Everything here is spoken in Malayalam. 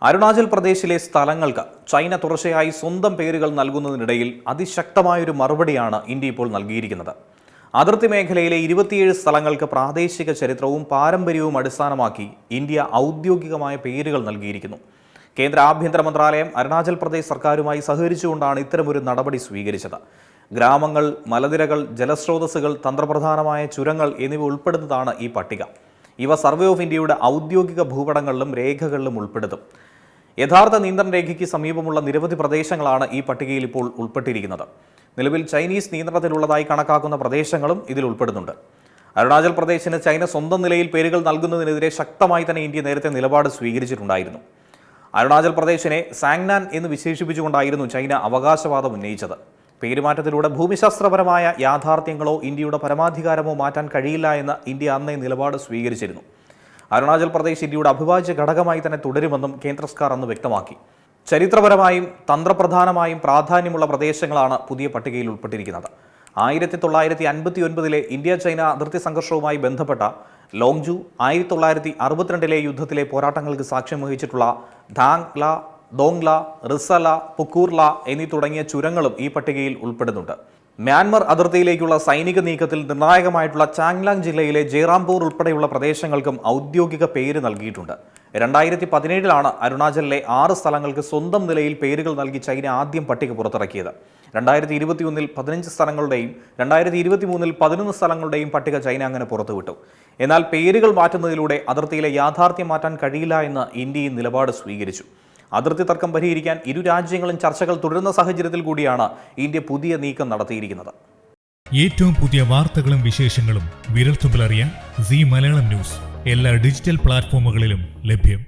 അരുണാചൽ പ്രദേശിലെ സ്ഥലങ്ങൾക്ക് ചൈന തുടർച്ചയായി സ്വന്തം പേരുകൾ നൽകുന്നതിനിടയിൽ അതിശക്തമായൊരു മറുപടിയാണ് ഇന്ത്യ ഇപ്പോൾ നൽകിയിരിക്കുന്നത്. അതിർത്തി മേഖലയിലെ 27 സ്ഥലങ്ങൾക്ക് പ്രാദേശിക ചരിത്രവും പാരമ്പര്യവും അടിസ്ഥാനമാക്കി ഇന്ത്യ ഔദ്യോഗികമായ പേരുകൾ നൽകിയിരിക്കുന്നു. കേന്ദ്ര ആഭ്യന്തര മന്ത്രാലയം അരുണാചൽ പ്രദേശ് സർക്കാരുമായി സഹകരിച്ചുകൊണ്ടാണ് ഇത്തരമൊരു നടപടി സ്വീകരിച്ചത്. ഗ്രാമങ്ങൾ, മലനിരകൾ, ജലസ്രോതസ്സുകൾ, തന്ത്രപ്രധാനമായ ചുരങ്ങൾ എന്നിവ ഉൾപ്പെടുന്നതാണ് ഈ പട്ടിക. ഇവ സർവേ ഓഫ് ഇന്ത്യയുടെ ഔദ്യോഗിക ഭൂപടങ്ങളിലും രേഖകളിലും ഉൾപ്പെടുത്തും. യഥാർത്ഥ നിയന്ത്രണ രേഖയ്ക്ക് സമീപമുള്ള നിരവധി പ്രദേശങ്ങളാണ് ഈ പട്ടികയിൽ ഇപ്പോൾ ഉൾപ്പെട്ടിരിക്കുന്നത്. നിലവിൽ ചൈനീസ് നിയന്ത്രണത്തിലുള്ളതായി കണക്കാക്കുന്ന പ്രദേശങ്ങളും ഇതിൽ ഉൾപ്പെടുന്നുണ്ട്. അരുണാചൽ പ്രദേശിന് ചൈന സ്വന്തം നിലയിൽ പേരുകൾ നൽകുന്നതിനെതിരെ ശക്തമായി തന്നെ ഇന്ത്യ നേരത്തെ നിലപാട് സ്വീകരിച്ചിട്ടുണ്ടായിരുന്നു. അരുണാചൽ പ്രദേശിനെ സാങ്നാൻ എന്ന് വിശേഷിപ്പിച്ചുകൊണ്ടായിരുന്നു ചൈന അവകാശവാദം ഉന്നയിച്ചത്. പേരുമാറ്റത്തിലൂടെ ഭൂമിശാസ്ത്രപരമായ യാഥാർത്ഥ്യങ്ങളോ ഇന്ത്യയുടെ പരമാധികാരമോ മാറ്റാൻ കഴിയില്ല എന്ന് ഇന്ത്യ അന്നേ നിലപാട് സ്വീകരിച്ചിരുന്നു. അരുണാചൽ പ്രദേശ് ഇന്ത്യയുടെ അവിഭാജ്യ ഘടകമായി തന്നെ തുടരുമെന്നും കേന്ദ്ര സർക്കാർ അന്ന് വ്യക്തമാക്കി. ചരിത്രപരമായും തന്ത്രപ്രധാനമായും പ്രാധാന്യമുള്ള പ്രദേശങ്ങളാണ് പുതിയ പട്ടികയിൽ ഉൾപ്പെട്ടിരിക്കുന്നത്. 1959 ഇന്ത്യ ചൈന അതിർത്തി സംഘർഷവുമായി ബന്ധപ്പെട്ട ലോങ്ജു, 1962 യുദ്ധത്തിലെ പോരാട്ടങ്ങൾക്ക് സാക്ഷ്യം വഹിച്ചിട്ടുള്ള ധാങ്ല, ദോങ്ല, റിസല, പുക്കൂർല എന്നീ തുടങ്ങിയ ചുരങ്ങളും ഈ പട്ടികയിൽ ഉൾപ്പെടുന്നുണ്ട്. മ്യാൻമർ അതിർത്തിയിലേക്കുള്ള സൈനിക നീക്കത്തിൽ നിർണായകമായിട്ടുള്ള ചാങ്ലാങ് ജില്ലയിലെ ജയ്റാംപൂർ ഉൾപ്പെടെയുള്ള പ്രദേശങ്ങൾക്കും ഔദ്യോഗിക പേര് നൽകിയിട്ടുണ്ട്. 2017 അരുണാചലിലെ 6 സ്ഥലങ്ങൾക്ക് സ്വന്തം നിലയിൽ പേരുകൾ നൽകി ചൈന ആദ്യം പട്ടിക പുറത്തിറക്കിയത്. 2021 15 സ്ഥലങ്ങളുടെയും 2023 11 സ്ഥലങ്ങളുടെയും പട്ടിക ചൈന അങ്ങനെ പുറത്തുവിട്ടു. എന്നാൽ പേരുകൾ മാറ്റുന്നതിലൂടെ അതിർത്തിയിലെ യാഥാർത്ഥ്യം മാറ്റാൻ കഴിയില്ല എന്ന് ഇന്ത്യയും നിലപാട് സ്വീകരിച്ചു. അതിർത്തി തർക്കം പരിഹരിക്കാൻ ഇരു രാജ്യങ്ങളും ചർച്ചകൾ തുടരുന്ന സാഹചര്യത്തിൽ കൂടിയാണ് ഇന്ത്യ പുതിയ നീക്കം നടത്തിയിരിക്കുന്നത്. ഏറ്റവും പുതിയ വാർത്തകളും വിശേഷങ്ങളും വിരൽത്തുമ്പിലറിയാൻ സീ മലയാളം ന്യൂസ് എല്ലാ ഡിജിറ്റൽ പ്ലാറ്റ്ഫോമുകളിലും ലഭ്യം.